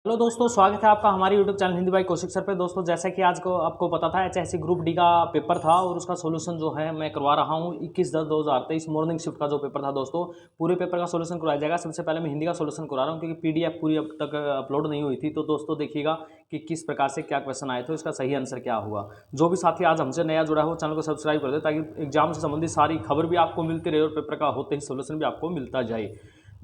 Hello दोस्तों, स्वागत है आपका हमारे YouTube channel Hindi by Kaushik sir पे। दोस्तों, जैसा कि आज को आपको पता था एचएससी ग्रुप डी का पेपर था और उसका सोल्यूशन जो है मैं करवा रहा हूँ 21/10/2023 मॉर्निंग शिफ्ट का जो पेपर था। दोस्तों, पूरे पेपर का सोल्यूशन करवाया जाएगा। सबसे पहले मैं हिंदी का सोल्यूशन करवा रहा हूँ क्योंकि पीडीएफ पूरी अब तक अपलोड नहीं हुई थी। तो दोस्तों देखिएगा कि किस प्रकार से क्या क्वेश्चन आए थे, इसका सही आंसर क्या हुआ। जो भी साथी आज हमसे नया जुड़ा हो चैनल को सब्सक्राइब कर दे ताकि एग्जाम से संबंधित सारी खबर भी आपको मिलती रहे और पेपर का होते ही सोल्यूशन भी आपको मिलता जाए।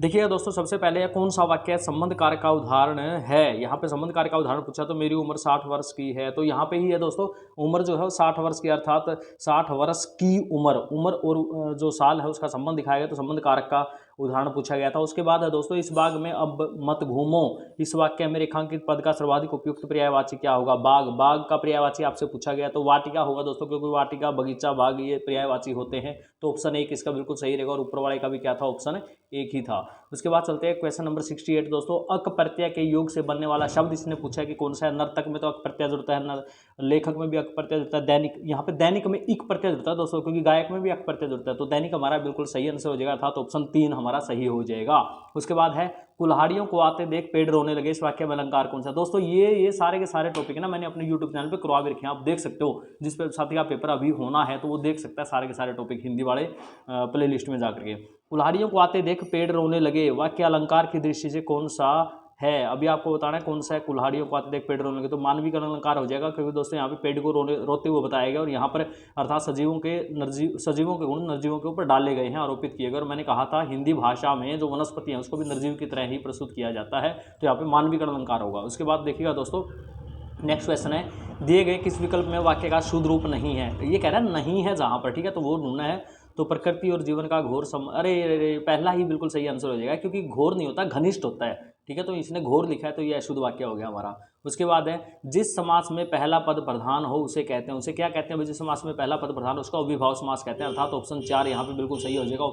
देखिएगा दोस्तों, सबसे पहले यह कौन सा वाक्य संबंध कारक का उदाहरण है। यहाँ पे संबंध कारक का उदाहरण पूछा तो मेरी उम्र 60 वर्ष की है, तो यहाँ पे ही है दोस्तों। उम्र जो है वो 60 वर्ष की, अर्थात 60 वर्ष की उम्र और जो साल है उसका संबंध दिखाया गया, तो संबंध कारक का उदाहरण पूछा गया था। उसके बाद है दोस्तों, इस बाग में अब मत घूमो। इस वाक्य में रेखांकित पद का सर्वाधिक उपयुक्त पर्यायवाची क्या होगा। बाग, बाग का पर्यायवाची आपसे पूछा गया तो वाटिका होगा दोस्तों, क्योंकि वाटिका, बगीचा, बाग ये पर्यायवाची होते हैं। तो ऑप्शन 1 इसका बिल्कुल सही रहेगा और ऊपर वाले का भी क्या था, ऑप्शन 1 ही था। उसके बाद चलते हैं क्वेश्चन नंबर 68 दोस्तों। अक प्रत्यय के योग से बनने वाला शब्द इसने पूछा है कि कौन सा है। नर्तक में तो अक प्रत्यय जुड़ता है, लेखक में भी अक प्रत्यय जुड़ता है, दैनिक, यहाँ पे दैनिक में इक प्रत्यय जुड़ता है दोस्तों, क्योंकि गायक में भी अक प्रत्यय जुड़ता है। तो दैनिक हमारा बिल्कुल सही आंसर हो जाएगा था, तो ऑप्शन 3 हमारा सही हो जाएगा। उसके बाद है कुल्हाड़ियों को आते देख पेड़ रोने लगे। इस वाक्य में अलंकार कौन सा। दोस्तों ये सारे के सारे टॉपिक है ना, मैंने अपने यूट्यूब चैनल पे करवा भी रखे हैं, आप देख सकते हो। जिस पे साथी का पेपर अभी होना है तो वो देख सकता है सारे के सारे टॉपिक हिंदी वाले प्ले लिस्ट में जाकर के। कुल्हाड़ियों को आते देख पेड़ रोने लगे, वाक्य अलंकार की दृष्टि से कौन सा है। अभी आपको बताना है कौन सा है। कुल्हाड़ियों को आते देख पेड़ रोने लगे, तो मानवीय का अलंकार हो जाएगा, क्योंकि दोस्तों यहाँ पे पेड़ को रोते हुए बताया गया और यहाँ पर अर्थात सजीवों के गुण निर्जीवों के ऊपर डाले गए हैं, आरोपित किए गए। और मैंने कहा था हिंदी भाषा में जो वनस्पति है उसको भी निर्जीव की तरह ही प्रस्तुत किया जाता है, तो यहाँ पे मानवीय का अलंकार होगा। उसके बाद देखिएगा दोस्तों, नेक्स्ट क्वेश्चन है, दिए गए किस विकल्प में वाक्य का शुद्ध रूप नहीं है। ये कह रहा है नहीं है जहां पर, ठीक है, तो वो ढूंढना है। तो प्रकृति और जीवन का घोर अरे पहला ही बिल्कुल सही आंसर हो जाएगा, क्योंकि घोर नहीं होता, घनिष्ठ होता है, ठीक है। तो इसने घोर लिखा है तो ये अशुद्ध वाक्य हो गया हमारा। उसके बाद है, जिस समास में पहला पद प्रधान हो उसे कहते हैं, उसे क्या कहते हैं। जिस समास में पहला पद प्रधान हो उसका अविभाव समास कहते हैं, अर्थात ऑप्शन 4 यहाँ पे बिल्कुल सही हो जाएगा,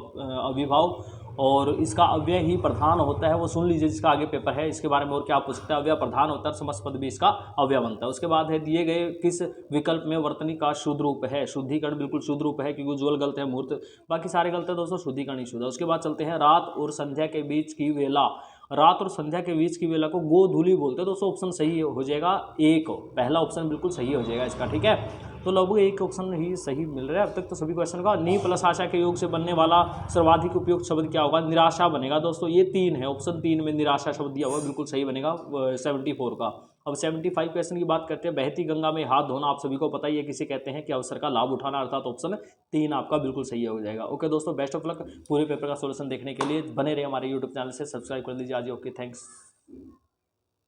अविभाव। और इसका अव्यय ही प्रधान होता है, वो सुन लीजिए जिसका आगे पेपर है, इसके बारे में और क्या पूछ सकता है। अव्यय प्रधान होता है, समस्त पद भी इसका अव्यय बनता है। उसके बाद है, दिए गए किस विकल्प में वर्तनी का शुद्ध रूप है। शुद्धिकरण बिल्कुल शुद्ध रूप है, क्योंकि उज्ज्वल गलत है, मूर्त बाकी सारे गलत है दोस्तों, शुद्धिकरण ही शुद्ध है। उसके बाद चलते हैं, रात और संध्या के बीच की वेला। रात और संध्या के बीच की वेला को गोधूली बोलते हैं दोस्तों, ऑप्शन सही हो जाएगा 1, पहला ऑप्शन बिल्कुल सही हो जाएगा इसका, ठीक है। तो लगभग एक ऑप्शन ही सही मिल रहा है अब तक तो सभी क्वेश्चन का। नी प्लस आशा के योग से बनने वाला सर्वाधिक उपयुक्त शब्द क्या होगा। निराशा बनेगा दोस्तों, ये 3 है, ऑप्शन 3 में निराशा शब्द दिया हुआ बिल्कुल सही बनेगा 74 का। अब 75 क्वेश्चन की बात करते हैं। बहती गंगा में हाथ धोना आप सभी को पता ही है किसे कहते हैं, कि अवसर का लाभ उठाना, अर्थात ऑप्शन 3 आपका बिल्कुल सही हो जाएगा। ओके दोस्तों, बेस्ट ऑफ लक। पूरे पेपर का सोल्यूशन देखने के लिए बने रहे हमारे यूट्यूब चैनल से, सब्सक्राइब कर दीजिए आज। Okay, thanks.